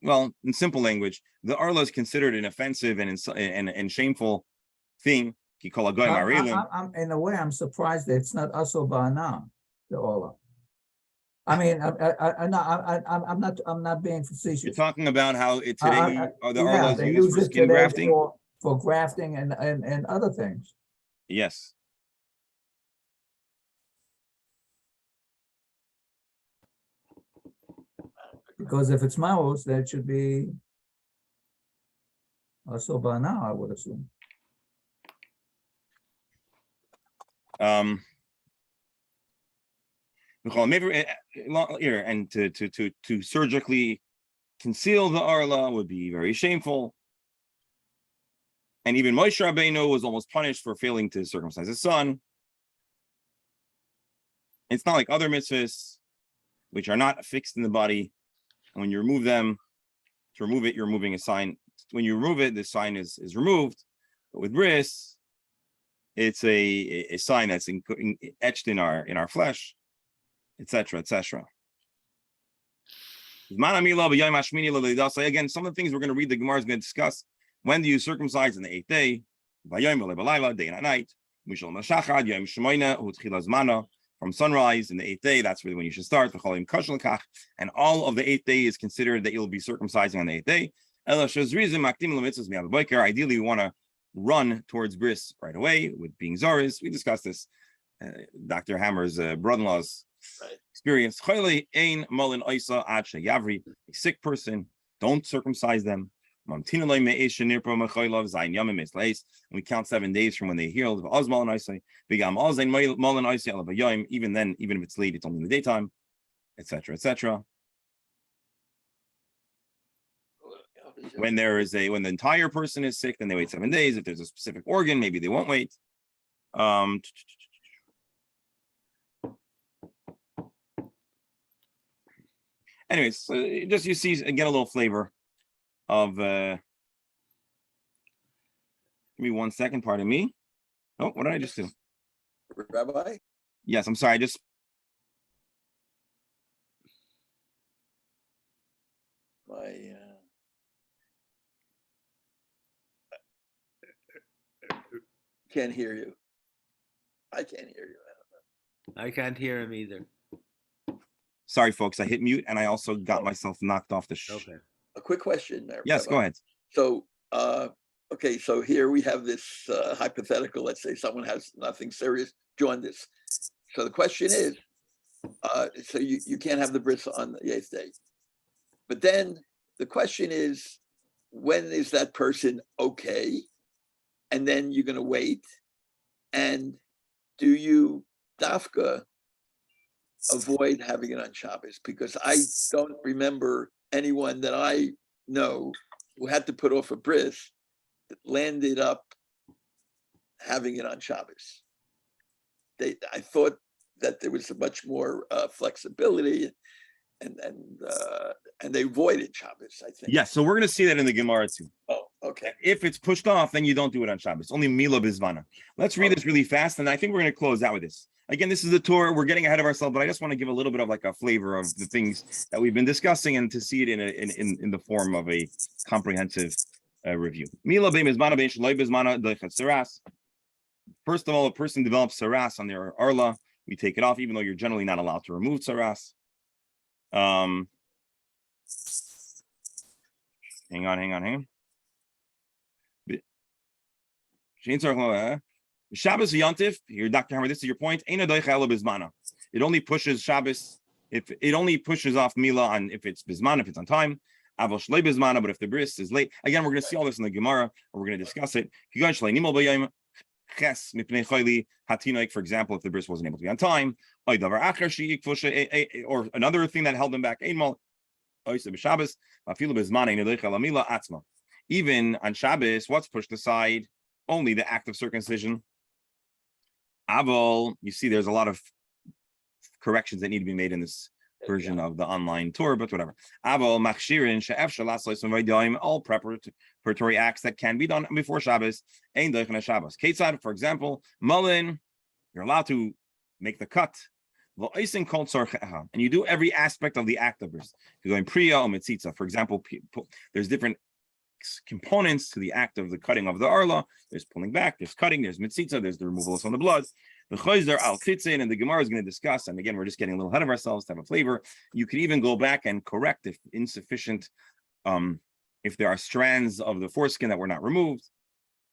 well, in simple language, the arla is considered an offensive and shameful thing. In a way, I'm surprised that it's not also ba'ana, the arla. I mean, I'm not being facetious. You're talking about how today the arla is used for skin grafting, for grafting and other things. Yes. Because if it's maos, that should be also ba'ana, I would assume. And to surgically conceal the arla would be very shameful. And even Moshe Rabbeinu was almost punished for failing to circumcise his son. It's not like other mitzvahs, which are not fixed in the body. And when you remove them, to remove it, you're removing a sign. When you remove it, the sign is removed. But with bris, it's a sign that's etched in our flesh, etc., etc. Again, some of the things we're going to read, the Gemara is going to discuss. When do you circumcise? In the 8th day, day and night. From sunrise in the 8th day, that's really when you should start. And all of the 8th day is considered that you'll be circumcising on the 8th day. Ideally, we want to run towards bris right away with being zaris. We discussed this. Dr. Hammer's brother-in-law's experience. A sick person, don't circumcise them. And we count 7 days from when they healed. Even then, even if it's late, it's only in the daytime, etc., etc. When the entire person is sick, then they wait 7 days. If there's a specific organ, maybe they won't wait. anyways, just you see get a little flavor of. Give me 1 second. Pardon me. Oh, what did I just do? Rabbi? Yes, I'm sorry. I just My can't hear you. I can't hear you. I can't hear him either. sorry, folks. I hit mute and I also got Oh. myself knocked off the. Okay. A quick question there. Yes, go Rabbi. ahead. So, okay, so here we have this hypothetical. Let's say someone has nothing serious, jaundice. So the question is, so you can't have the bris on the 8th day. But then the question is, when is that person okay? And then you're going to wait. And do you, dafka, avoid having it on Shabbos? Because I don't remember anyone that I know who had to put off a bris that landed up having it on Shabbos. I thought that there was much more flexibility, and they avoided Shabbos, I think. Yes, so we're going to see that in the Gemara too. Oh, okay. If it's pushed off, then you don't do it on Shabbos. Only Mila Bizvana. Let's read this really fast, and I think we're going to close out with this. Again, this is the Torah. We're getting ahead of ourselves, but I just want to give a little bit of like a flavor of the things that we've been discussing, and to see it in the form of a comprehensive review. Mila Bizvana Bizvana Saras. First of all, a person develops saras on their arla. We take it off, even though you're generally not allowed to remove saras. Hang on. Shabbos Yantif, here, Dr. Hammer, this is your point. It only pushes Shabbos, if it only pushes off Mila on if it's Bisman, if it's on time. But if the bris is late, again, we're going to see all this in the Gemara, and we're going to discuss it. For example, if the bris wasn't able to be on time, or another thing that held them back. Even on Shabbos, what's pushed aside? Only the act of circumcision. Aval, you see, there's a lot of corrections that need to be made in this version of the online tour, but whatever. Aval machshirin she'ef shalas all preparatory acts that can be done before Shabbos. Ein doichen Shabbos. Ketzad, for example, mullen, you're allowed to make the cut. And you do every aspect of the act of bris. You're going priya or mitzitza. For example, there's different components to the act of the cutting of the arla. There's pulling back, there's cutting, there's mitzitza, there's the removal of some of the blood. The chayzer al chitzin, and the Gemara is going to discuss, and again, we're just getting a little ahead of ourselves to have a flavor. You could even go back and correct if insufficient, if there are strands of the foreskin that were not removed,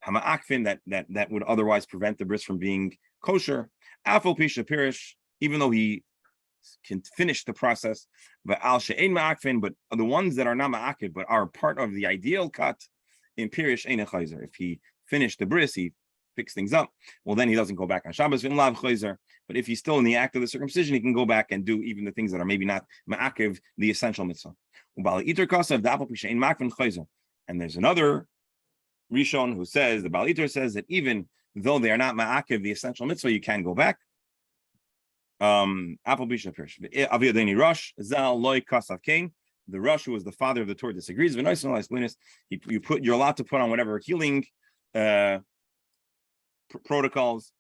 hama'akfin, that would otherwise prevent the bris from being kosher. Afal pisha pirish, even though he can finish the process, but al she'ein ma'akfin, but the ones that are not ma'akid but are part of the ideal cut in pirish ein chayzer. If he finished the bris, he fixed things up, well then he doesn't go back on Shabbos in lav chayzer. But if he's still in the act of the circumcision, he can go back and do even the things that are maybe not ma'akiv, the essential mitzvah. And there's another Rishon who says, the Baal Iter says that even though they are not ma'akiv, the essential mitzvah, you can go back. The Rosh, who was the father of the Torah, disagrees. You're allowed to put on whatever healing protocols.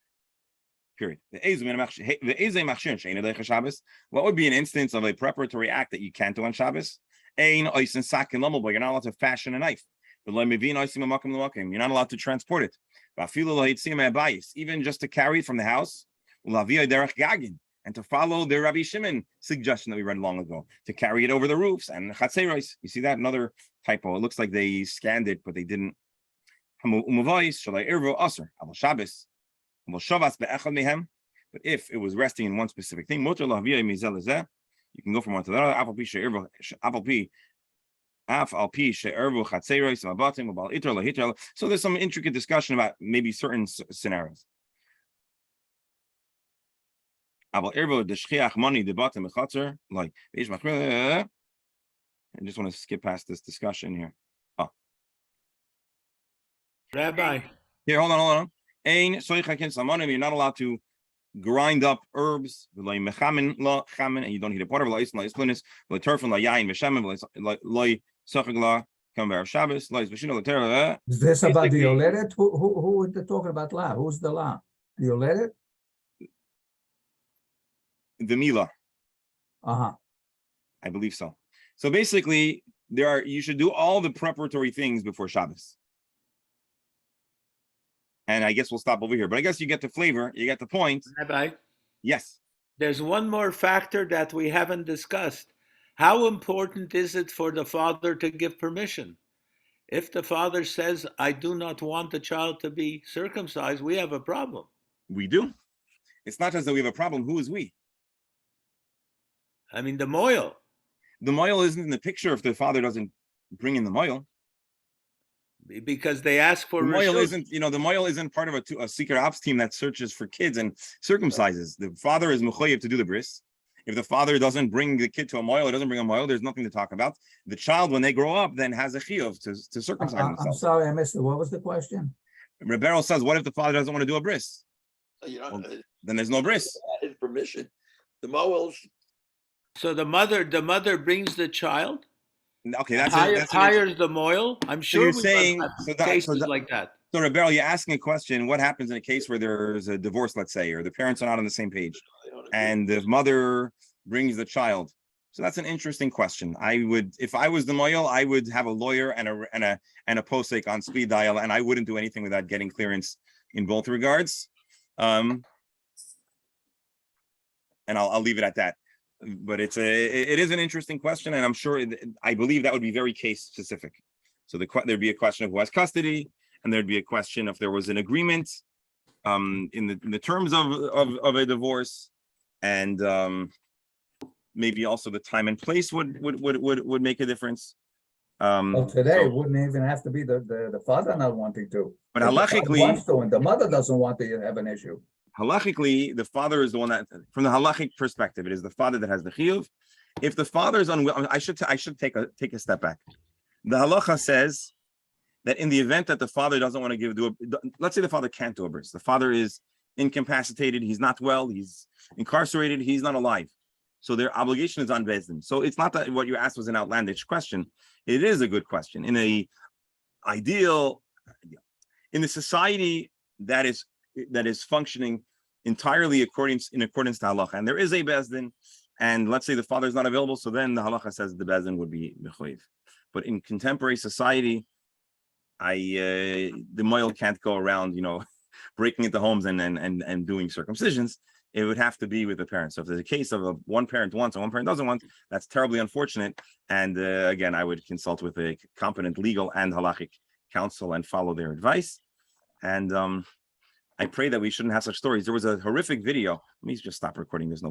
Period. What would be an instance of a preparatory act that you can't do on Shabbos? But you're not allowed to fashion a knife. You're not allowed to transport it. Even just to carry it from the house. And to follow the Rabbi Shimon suggestion that we read long ago, to carry it over the roofs and chatzeros. You see that? Another typo. It looks like they scanned it, but they didn't. But if it was resting in one specific thing, you can go from one to the other. So there's some intricate discussion about maybe certain scenarios. I just want to skip past this discussion here. Oh, Rabbi. Here, hold on. You're not allowed to grind up herbs, v'lo mechamin lo chamin, and you don't heat up water, v'lo isn lo islunis, v'lo turfin lo yayin v'shemen, v'lo sochig lo kamber Shabbas, lo isvashino lo terah. Is this about the Basically- Yoledet? Who is talking about La? Who's the La? The Yoledet? The Mila, Uh-huh. I believe so. So basically, you should do all the preparatory things before Shabbos. And I guess we'll stop over here. But I guess you get the flavor, you get the point. Rabbi, Yes. there's one more factor that we haven't discussed. How important is it for the father to give permission? If the father says, I do not want the child to be circumcised, we have a problem. We do. It's not just that we have a problem. Who is we? I mean, the moil. The moil isn't in the picture if the father doesn't bring in the moil. Because they ask for The moil reshut. isn't, the moil isn't part of a secret ops team that searches for kids and circumcises. The father is mechoyev to do the bris. If the father doesn't bring the kid to a moil, or doesn't bring a moil, there's nothing to talk about. The child, when they grow up, then has a chiyuv to circumcise I'm himself. sorry, I missed it. What was the question? Rebero says, what if the father doesn't want to do a bris? Well, Then there's no bris. his permission. The Moels, So the mother brings the child, Okay, that's hires the moil. I'm sure you're we saying- must have so that- cases so that- like that. So, Rebel, you're asking a question. What happens in a case where there's a divorce, let's say, or the parents are not on the same page, they don't agree. and the mother brings the child? So that's an interesting question. I would, if I was the moyel, I would have a lawyer and a posek on speed dial, and I wouldn't do anything without getting clearance in both regards. And I'll leave it at that. But it is an interesting question, and I'm sure I believe that would be very case specific. So there'd be a question of who has custody, and there'd be a question if there was an agreement in the terms of a divorce, and maybe also the time and place would make a difference. Well, today, so- it wouldn't even have to be the father not wanting to. But If the father halachically- wants to, and the mother doesn't want to, you have an issue. halachically, the father is the one that, from the halachic perspective, it is the father that has the chiyuv. If the father is unwilling, I should take a step back. The halacha says that in the event that the father doesn't want to let's say the father can't do a bris, the father is incapacitated, he's not well, he's incarcerated, he's not alive. So their obligation is on Bezdin. So it's not that what you asked was an outlandish question. It is a good question. In a ideal, in the society that is functioning entirely in accordance to halacha, and there is a Bezdin, and let's say the father is not available, so then the halacha says the Bezdin would be mechoyev. But in contemporary society, the moil can't go around, breaking into homes and doing circumcisions. It would have to be with the parents. So if there's a case of one parent wants and one parent doesn't want, that's terribly unfortunate. And again, I would consult with a competent legal and halachic counsel and follow their advice. And I pray that we shouldn't have such stories. There was a horrific video. Let me just stop recording. There's no